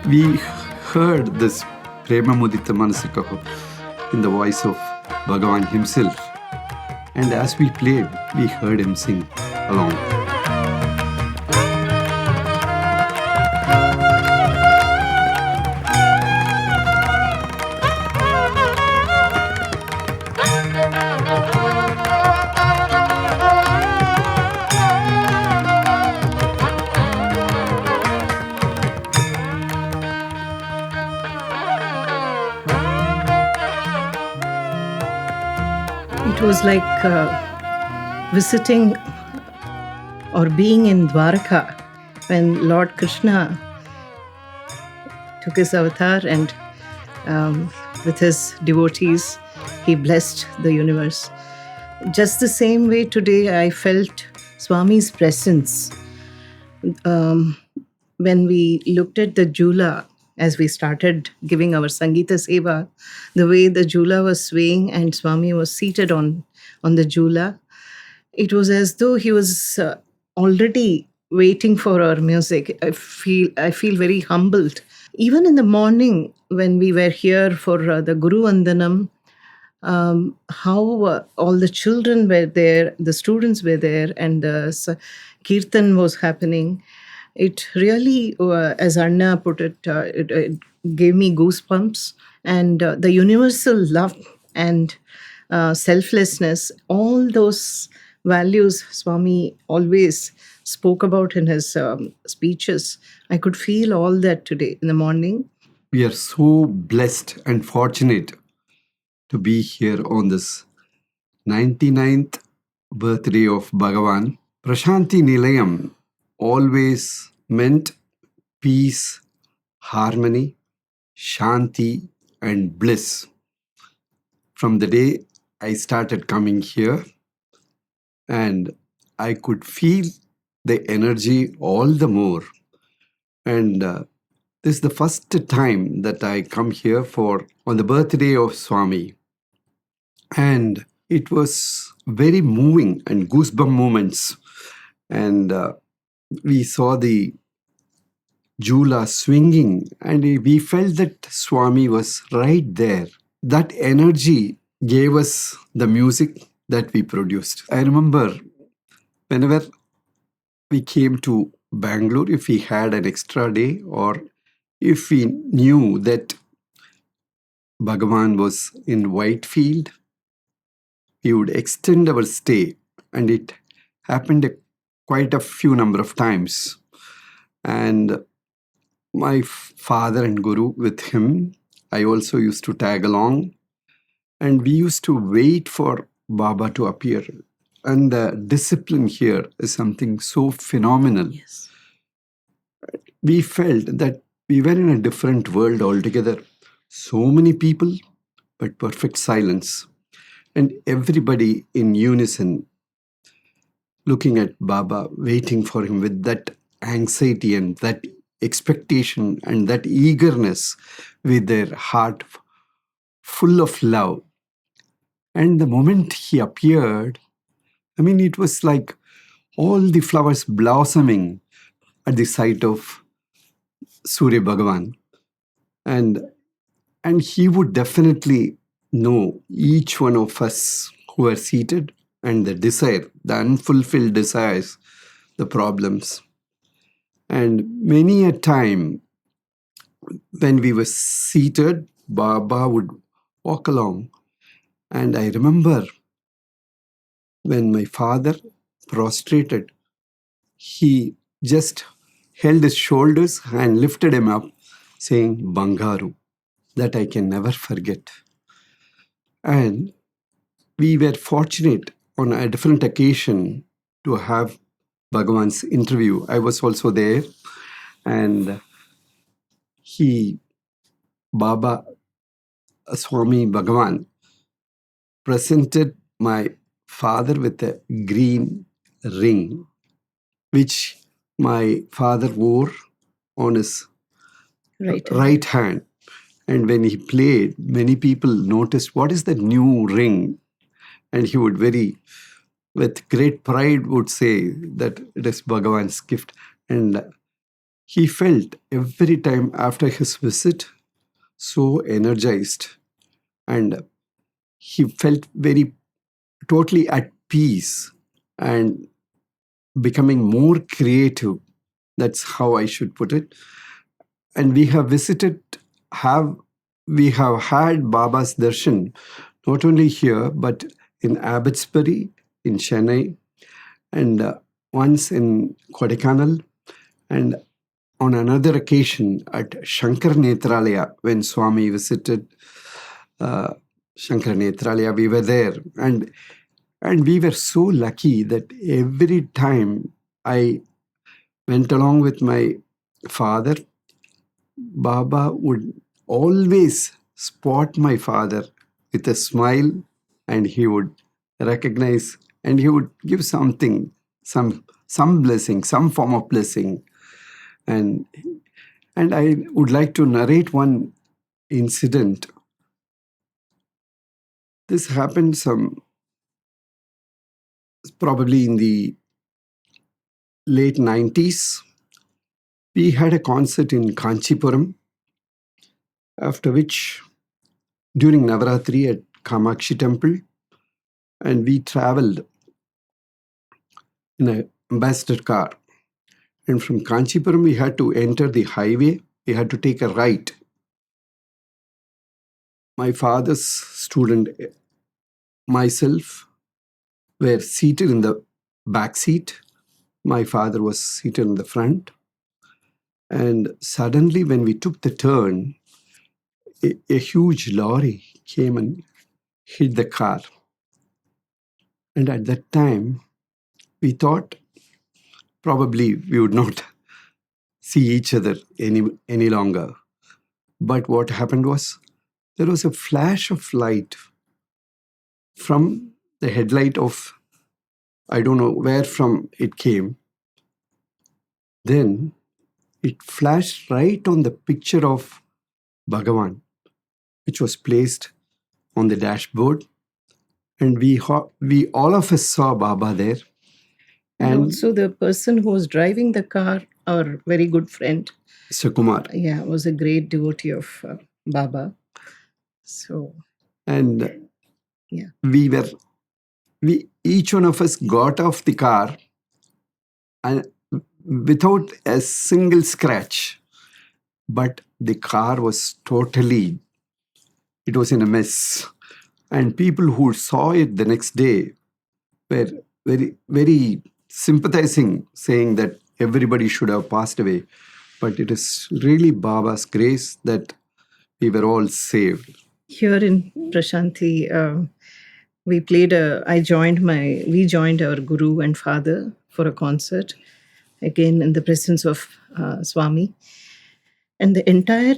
We heard this Prema Mudita Manasakaho in the voice of Bhagawan himself. And as we played, we heard him sing along. It was like visiting or being in Dwarka when Lord Krishna took his avatar and with his devotees, he blessed the universe. Just the same way today, I felt Swami's presence when we looked at the Jula. As we started giving our Sangeeta Seva, the way the Jula was swaying and Swami was seated on the Jula, it was as though he was already waiting for our music. I feel very humbled. Even in the morning when we were here for the Guru Vandanam, how all the children were there, the students were there, and the Kirtan was happening. It really, as Anna put it, it gave me goosebumps. And the universal love and selflessness, all those values Swami always spoke about in his speeches, I could feel all that today in the morning. We are so blessed and fortunate to be here on this 99th birthday of Bhagawan. Prasanthi Nilayam always meant peace, harmony, shanti, and bliss. From the day I started coming here, and I could feel the energy all the more. And this is the first time that I come here on the birthday of Swami. And it was very moving and goosebump moments. And we saw the Jula swinging, and we felt that Swami was right there. That energy gave us the music that we produced. I remember whenever we came to Bangalore, if we had an extra day or if we knew that Bhagavan was in Whitefield, we would extend our stay, and it happened quite a few number of times. And my father and Guru with him, I also used to tag along, and we used to wait for Baba to appear. And the discipline here is something so phenomenal. Yes. We felt that we were in a different world altogether. So many people, but perfect silence. And everybody in unison, looking at Baba, waiting for him with that anxiety and that expectation and that eagerness, with their heart full of love. And the moment he appeared, I mean, it was like all the flowers blossoming at the sight of Surya Bhagavan. And he would definitely know each one of us who are seated and the desire, the unfulfilled desires, the problems. And many a time when we were seated, Baba would walk along. And I remember when my father prostrated, he just held his shoulders and lifted him up, saying, Bangaru, that I can never forget. And we were fortunate on a different occasion to have Bhagavan's interview. I was also there, and Baba Swami Bhagavan presented my father with a green ring, which my father wore on his right hand. And when he played, many people noticed, what is that new ring? And he would with great pride would say that it is Bhagavan's gift. And he felt every time after his visit so energized, and he felt very totally at peace and becoming more creative. That's how I should put it. And we have had Baba's darshan not only here but in Abbotsbury, in Chennai, and once in Kodaikanal, and on another occasion at Shankar Netralaya when Swami visited Shankar Netralaya. We were there, and we were so lucky that every time I went along with my father, Baba would always spot my father with a smile, and he would recognize, and he would give something, some blessing, some form of blessing. And I would like to narrate one incident. This happened probably in the late 90s. We had a concert in Kanchipuram, after which, during Navaratri at Kamakshi Temple, and we traveled in an ambassador car. And from Kanchipuram, we had to enter the highway. We had to take a right. My father's student, myself, were seated in the back seat. My father was seated in the front. And suddenly, when we took the turn, a huge lorry came and hit the car. And at that time, we thought probably we would not see each other any longer. But what happened was, there was a flash of light from the headlight of, I don't know where from it came. Then it flashed right on the picture of Bhagawan, which was placed on the dashboard. And we all of us saw Baba there. And also the person who was driving the car, our very good friend, Sukumar. Yeah, was a great devotee of Baba. So, and yeah, each one of us got off the car and without a single scratch. But the car was it was in a mess. And people who saw it the next day were very, very sympathizing, saying that everybody should have passed away. But it is really Baba's grace that we were all saved. Here in Prasanthi, we joined our guru and father for a concert, again in the presence of Swami. And the entire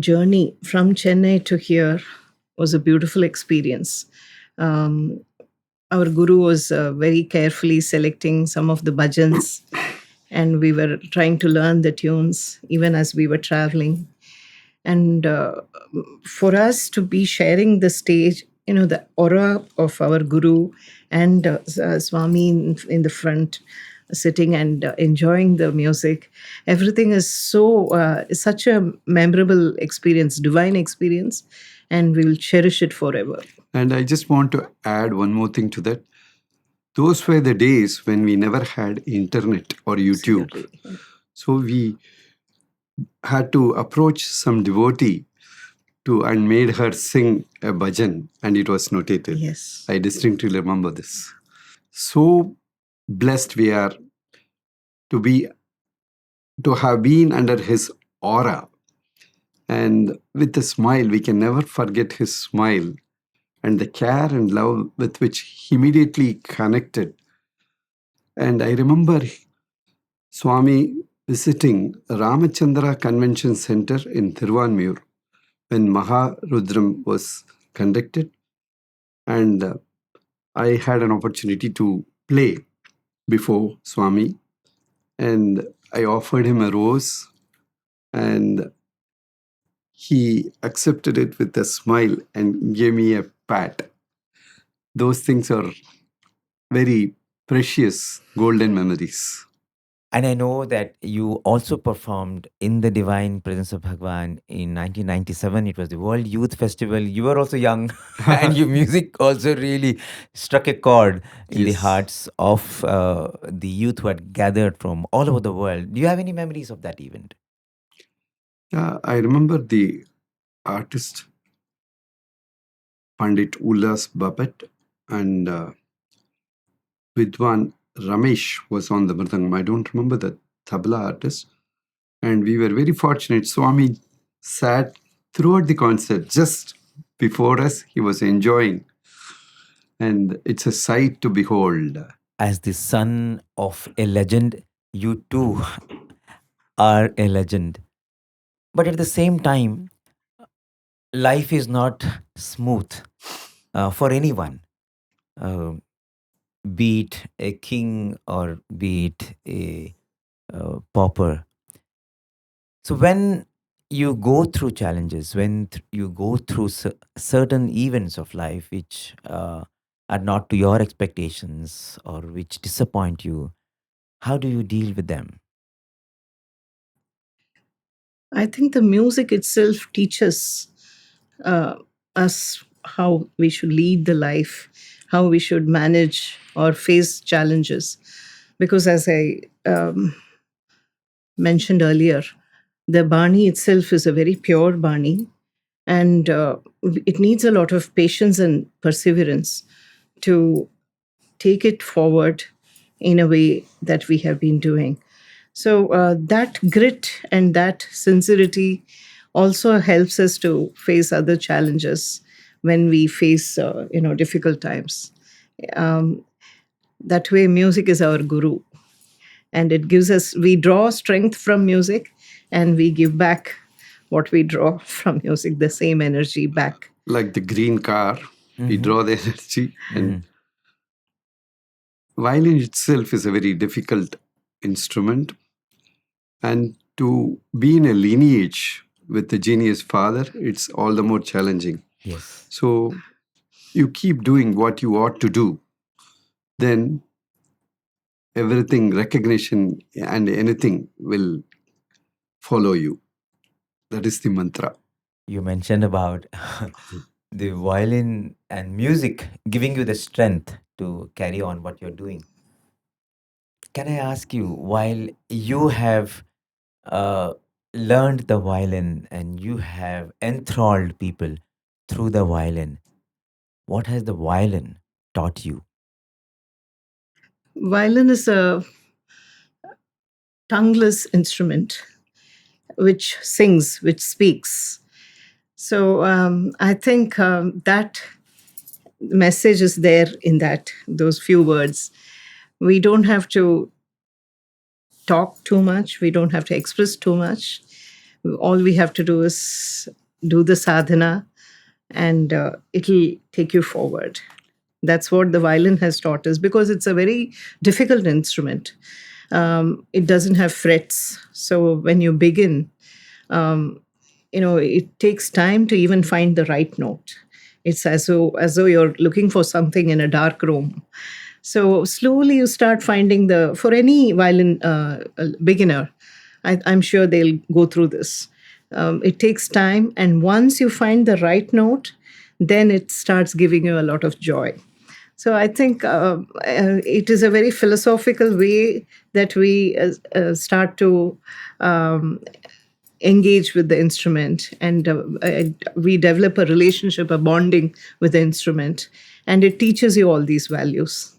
journey from Chennai to here was a beautiful experience. Our guru was very carefully selecting some of the bhajans, and we were trying to learn the tunes even as we were traveling. And for us to be sharing the stage, the aura of our guru and Swami in the front, sitting and enjoying the music, everything is such a memorable experience, divine experience, and we'll cherish it forever. And I just want to add one more thing to that. Those were the days when we never had internet or YouTube. Absolutely. So we had to approach some devotee and made her sing a bhajan, and it was notated. Yes. I distinctly remember this. So blessed we are to have been under his aura. And with a smile, we can never forget his smile and the care and love with which he immediately connected. And I remember Swami visiting Ramachandra Convention Center in Thiruvanmiyur when Maharudram was conducted. And I had an opportunity to play before Swami. And I offered him a rose, and he accepted it with a smile and gave me a pat. Those things are very precious golden memories. And I know that you also performed in the Divine Presence of Bhagawan in 1997. It was the World Youth Festival. You were also young, and your music also really struck a chord in the Yes. hearts of the youth who had gathered from all over the world. Do you have any memories of that event? I remember the artist Pandit Ullas Babet and Vidwan Ramesh was on the mridangam. I don't remember the tabla artist. And we were very fortunate. Swami sat throughout the concert just before us. He was enjoying. And it's a sight to behold. As the son of a legend, you too are a legend. But at the same time, life is not smooth for anyone, uh, be it a king or be it a pauper. So when you go through challenges, when you go through certain events of life which are not to your expectations or which disappoint you, how do you deal with them? I think the music itself teaches uh, us how we should lead the life, how we should manage or face challenges. Because as I mentioned earlier, the Bani itself is a very pure Bani, and it needs a lot of patience and perseverance to take it forward in a way that we have been doing. So that grit and that sincerity also helps us to face other challenges when we face difficult times. Um, that way, music is our guru, and it gives us, we draw strength from music, and we give back what we draw from music, the same energy back. Like the green car, we draw the energy. And violin itself is a very difficult instrument. And to be in a lineage with the genius father, it's all the more challenging. Yes. So you keep doing what you ought to do, then everything, recognition and anything will follow you. That is the mantra. You mentioned about the violin and music giving you the strength to carry on what you're doing. Can I ask you, while you have uh, learned the violin and you have enthralled people through the violin, what has the violin taught you? Violin is a tongueless instrument which sings, which speaks. So I think that message is there in that those few words. We don't have to talk too much. We don't have to express too much. All we have to do is do the sadhana, and it'll take you forward. That's what the violin has taught us, because it's a very difficult instrument. It doesn't have frets, so when you begin, it takes time to even find the right note. It's as though you're looking for something in a dark room. So slowly you start finding for any violin beginner, I'm sure they'll go through this. It takes time, and once you find the right note, then it starts giving you a lot of joy. So I think it is a very philosophical way that we start to engage with the instrument, and we develop a relationship, a bonding with the instrument, and it teaches you all these values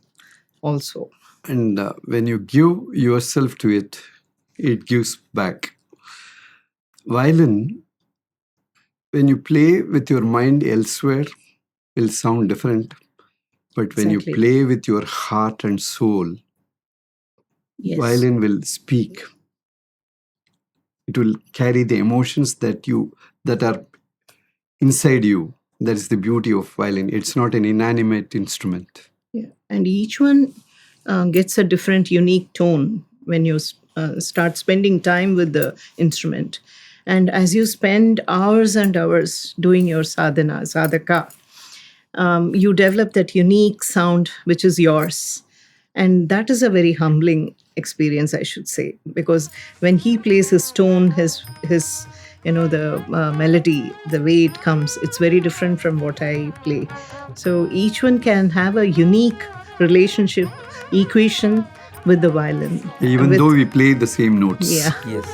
also. And when you give yourself to it, it gives back. Violin, when you play with your mind elsewhere, will sound different. But when Exactly. you play with your heart and soul, Yes. violin will speak. It will carry the emotions that are inside you. That is the beauty of violin. It's not an inanimate instrument. Yeah. And each one gets a different, unique tone when you start spending time with the instrument. And as you spend hours and hours doing your sadhana, sadhaka, you develop that unique sound which is yours. And that is a very humbling experience, I should say, because when he plays his tone, his the melody, the way it comes, it's very different from what I play. So each one can have a unique relationship, equation with the violin. Even though we play the same notes. Yeah. Yes.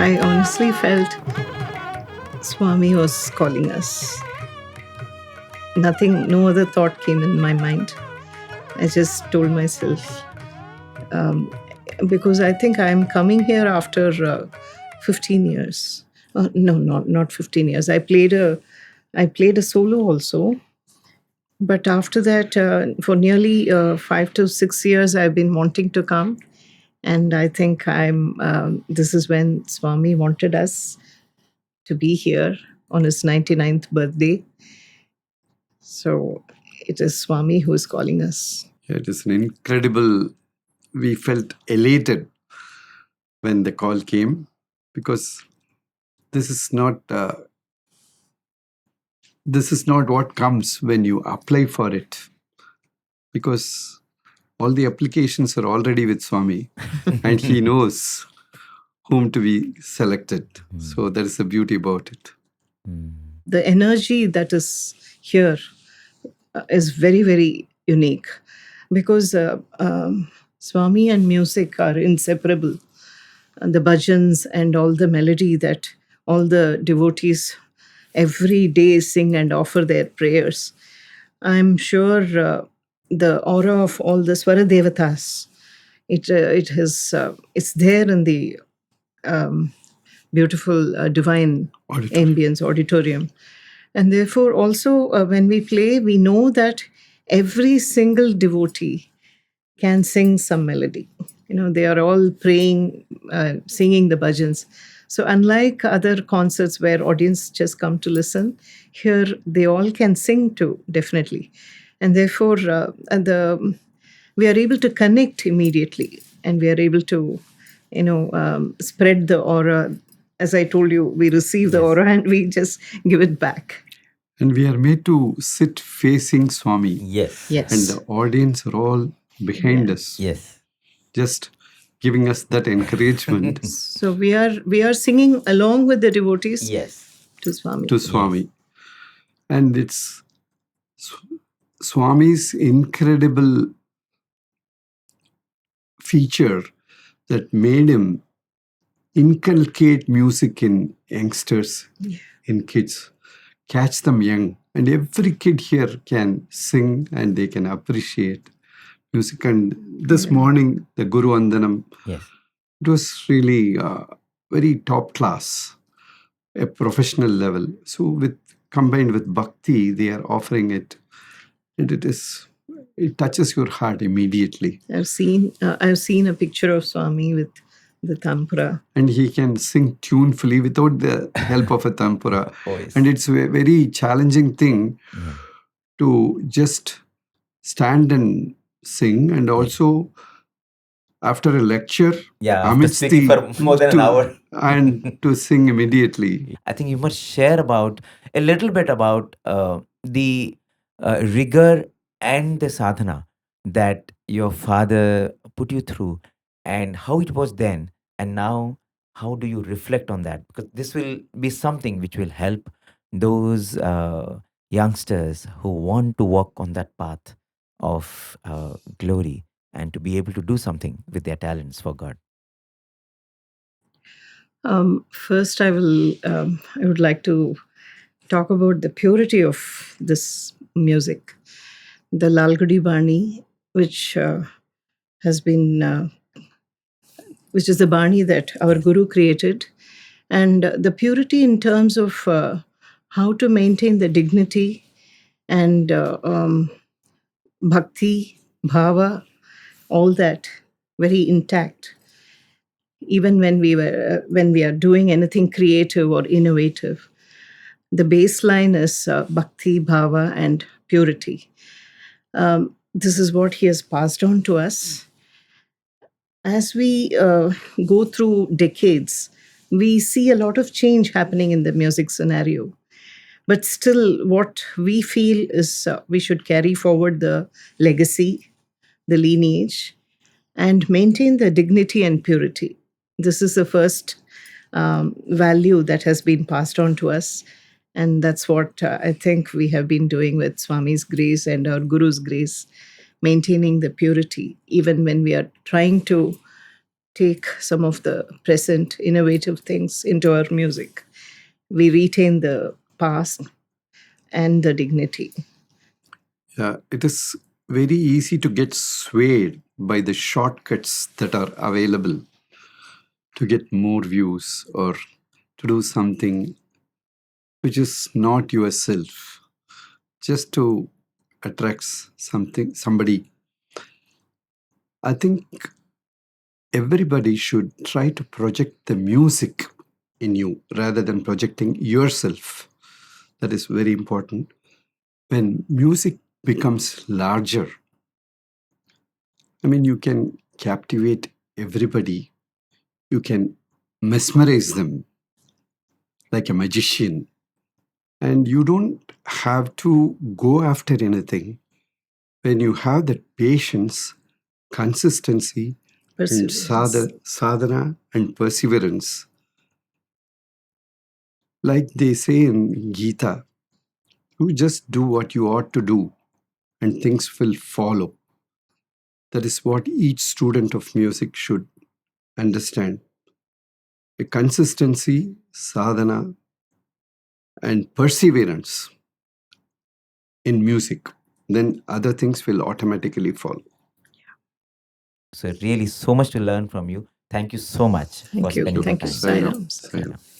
I honestly felt Swami was calling us. Nothing, no other thought came in my mind. I just told myself, because I think I'm coming here after 15 years. No, not 15 years. I played a solo also, but after that, for nearly 5 to 6 years, I've been wanting to come, and I think this is when Swami wanted us to be here on his 99th birthday. So it is Swami who is calling us. Yeah, it is an incredible. We felt elated when the call came, because this is not what comes when you apply for it, because all the applications are already with Swami and he knows whom to be selected. So there is a beauty about it. The energy that is here is very, very unique, because Swami and music are inseparable. And the bhajans and all the melody that all the devotees every day sing and offer their prayers. I'm sure the aura of all the Swara Devatas, it's there in the beautiful divine ambience auditorium. And therefore also when we play, we know that every single devotee can sing some melody. They are all praying, singing the bhajans. So unlike other concerts where audience just come to listen, here they all can sing too, definitely. And therefore we are able to connect immediately, and we are able to spread the aura. As I told you, we receive the aura and we just give it back. And we are made to sit facing Swami. Yes. Yes. And the audience are all behind us. Yes. Just giving us that encouragement. So we are singing along with the devotees. Yes. To Swami. To Swami. Yes. And it's Swami's incredible feature that made him inculcate music in youngsters, in kids, catch them young. And every kid here can sing and they can appreciate music. And this morning, the Guru Vandanam, it was really very top class, a professional level. So combined with bhakti, they are offering it. And it touches your heart immediately. I've seen a picture of Swami with the tampura. And he can sing tunefully without the help of a tampura. Yes. And it's a very challenging thing to just stand and sing, and also after a lecture, after speaking for more than an hour, and to sing immediately. I think you must share a little bit about the rigor and the sadhana that your father put you through, and how it was then, and now how do you reflect on that? Because this will be something which will help those youngsters who want to walk on that path of glory and to be able to do something with their talents for God. First, I would like to talk about the purity of this music. The Lalgudi Bani, which has been, which is the Bani that our Guru created, and the purity in terms of how to maintain the dignity and bhakti, bhava, all that very intact. even when we are doing anything creative or innovative, the baseline is bhakti, bhava, and purity. This is what he has passed on to us. As we go through decades, we see a lot of change happening in the music scenario. But still, what we feel is we should carry forward the legacy, the lineage, and maintain the dignity and purity. This is the first value that has been passed on to us. And that's what I think we have been doing with Swami's grace and our Guru's grace, maintaining the purity, even when we are trying to take some of the present innovative things into our music. We retain the past and the dignity. Yeah, it is very easy to get swayed by the shortcuts that are available to get more views or to do something which is not yourself, just to attract somebody. I think everybody should try to project the music in you rather than projecting yourself. That is very important. When music becomes larger, I mean, you can captivate everybody, you can mesmerize them like a magician, and you don't have to go after anything. When you have that patience, consistency, and sadhana and perseverance, like they say in Gita, you just do what you ought to do and things will follow. That is what each student of music should understand. A consistency, sadhana, and perseverance in music, then other things will automatically follow. So really, so much to learn from you. Thank you so much for Thank you. spending your Thank you, time. Sign off. Sairam. Sign off.